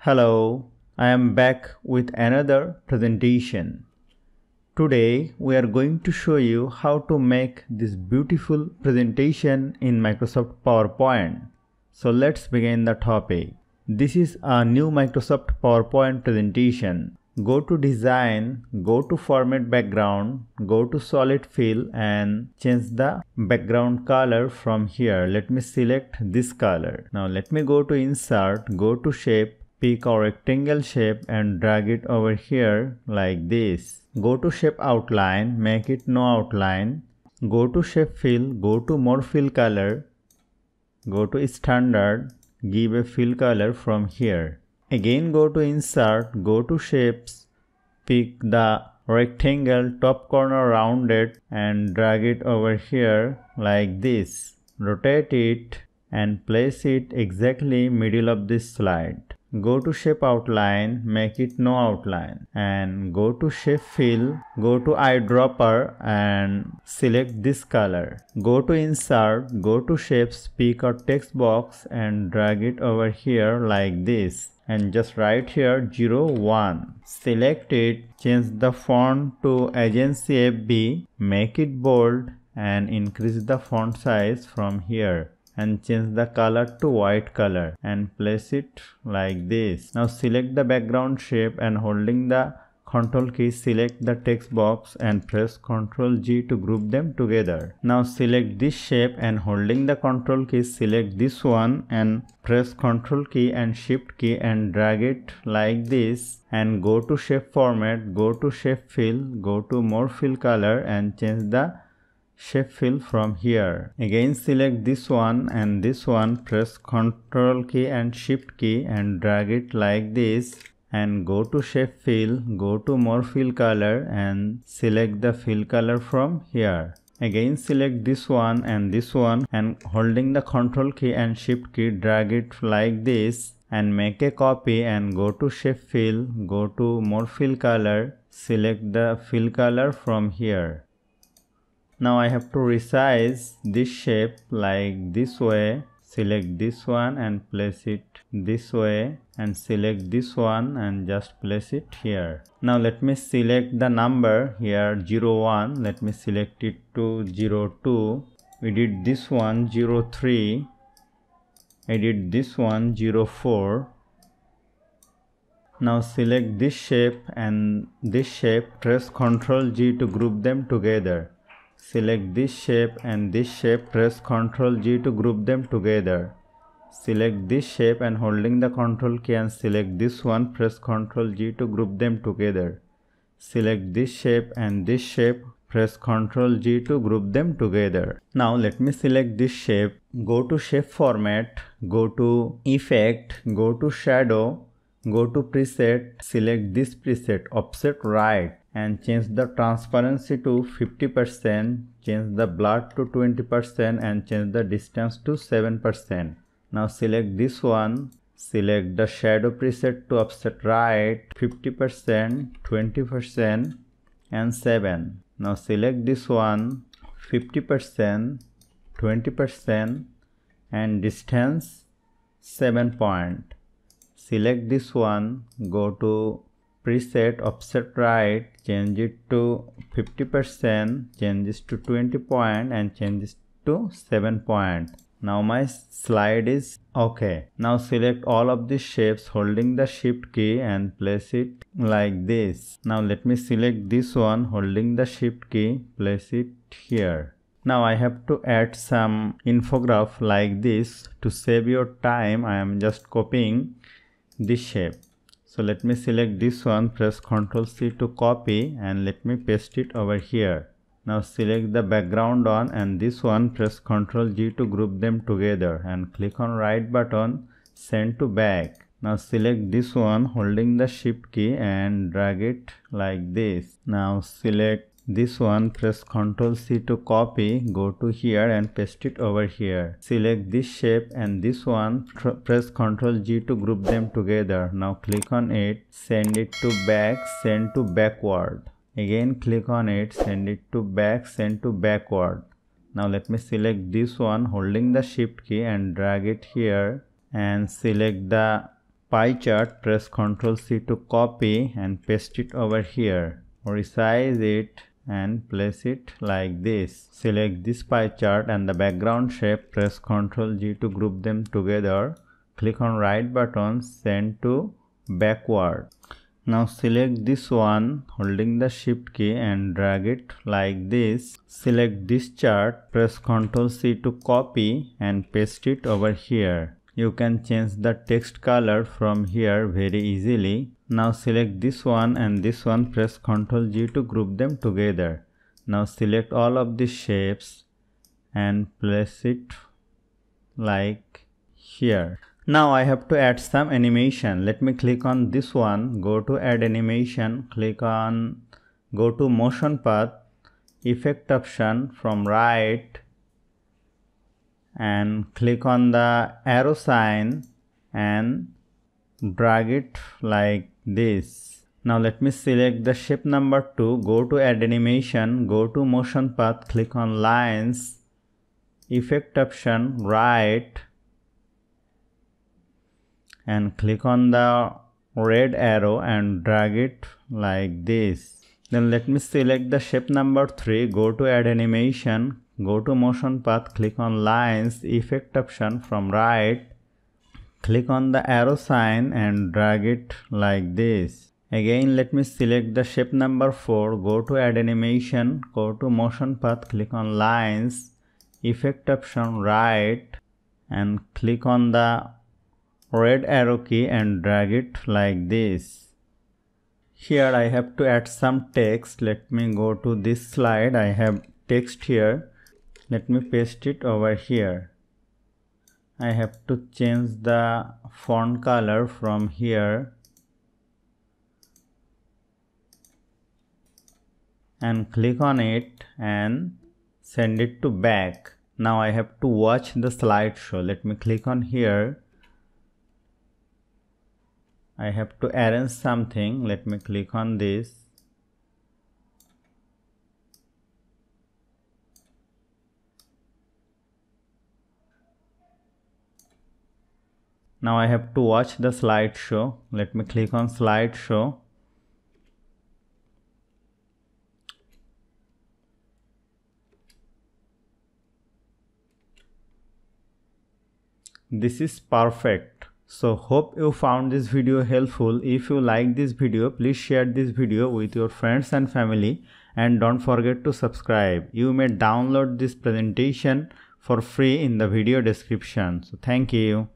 Hello, I am back with another presentation. Today we are going to show you how to make this beautiful presentation in Microsoft PowerPoint. So let's begin the topic. This is a new Microsoft PowerPoint presentation. Go to Design, go to Format Background, go to Solid Fill and change the background color from here. Let me select this color. Now let me go to Insert, go to Shape, pick a rectangle shape and drag it over here like this. Go to Shape Outline, make it no outline. Go to Shape Fill, go to More Fill Color, go to Standard, give a fill color from here. Again go to Insert, go to Shapes, pick the rectangle top corner rounded and drag it over here like this. Rotate it and place it exactly middle of this slide. Go to Shape Outline, make it no outline and go to Shape Fill, go to Eyedropper and select this color. Go to Insert, go to Shapes, pick a text box and drag it over here like this and just write here 01. Select it, change the font to Agency FB, make it bold and increase the font size from here and change the color to white color and place it like this. Now select the background shape and holding the Ctrl key select the text box and press Ctrl G to group them together. Now select this shape and holding the Ctrl key select this one and press Ctrl key and Shift key and drag it like this and go to Shape Format, go to Shape Fill, go to More Fill Color and change the Shape Fill from here. Again select this one and this one, press Ctrl key and Shift key and drag it like this and go to Shape Fill, go to More Fill Color and select the fill color from here. Again select this one and holding the Ctrl key and Shift key drag it like this and make a copy and go to Shape Fill, go to More Fill Color, select the fill color from here. Now I have to resize this shape like this way. Select this one and place it this way and select this one and just place it here. Now let me select the number here 01. Let me select it to 02. We did this one 03. I did this one 04. Now select this shape and this shape, press Ctrl G to group them together. Select this shape and this shape, press Ctrl G to group them together. Select this shape and holding the Ctrl key and select this one, press Ctrl G to group them together. Select this shape and this shape, press Ctrl G to group them together. Now let me select this shape, go to Shape Format, go to Effect, go to Shadow, go to Preset, select this preset Offset Right and change the transparency to 50%, change the blur to 20% and change the distance to 7%. Now select this one, select the shadow preset to offset right 50%, 20% and 7. Now select this one 50%, 20% and distance 7 point. Select this one, go to preset offset right, change it to 50%, change this to 20 point and change this to 7 point. Now my slide is okay. Now select all of these shapes holding the Shift key and place it like this. Now let me select this one holding the Shift key, place it here. Now I have to add some infograph like this. To save your time, I am just copying this shape. So let me select this one, press Ctrl C to copy and let me paste it over here. Now select the background on and this one, press Ctrl G to group them together and click on right button, send to back. Now select this one holding the Shift key and drag it like this. Now select this one, press Ctrl C to copy, go to here and paste it over here. Select this shape and this one, press Ctrl G to group them together. Now click on it, send it to back, send to backward. Again click on it, send it to back, send to backward. Now let me select this one holding the Shift key and drag it here and select the pie chart, press Ctrl C to copy and paste it over here. Resize it and place it like this. Select this pie chart and the background shape, press Ctrl G to group them together. Click on right button, send to backward. Now select this one holding the shift key and drag it like this. Select this chart, press Ctrl C to copy and paste it over here. You can change the text color from here very easily. Now select this one and this one, press Ctrl G to group them together. Now select all of these shapes and place it like here. Now I have to add some animation. Let me click on this one, go to add animation, go to motion path, effect option from right and click on the arrow sign and drag it like this. Now let me select the shape number 2, go to add animation, go to motion path, click on lines, effect option right and click on the red arrow and drag it like this. Then let me select the shape number 3, go to add animation, go to motion path, click on lines, effect option from right, click on the arrow sign and drag it like this. Again let me select the shape number 4, go to add animation, go to motion path, click on lines, effect option right and click on the red arrow key and drag it like this. Here I have to add some text. Let me go to this slide. I have text here. Let me paste it over here. I have to change the font color from here and click on it and send it to back. Now I have to watch the slideshow. Let me click on here. I have to arrange something. Let me click on this. Now I have to watch the slideshow. Let me click on slideshow. This is perfect. So hope you found this video helpful. If you like this video, please share this video with your friends and family and don't forget to subscribe. You may download this presentation for free in the video description. So thank you.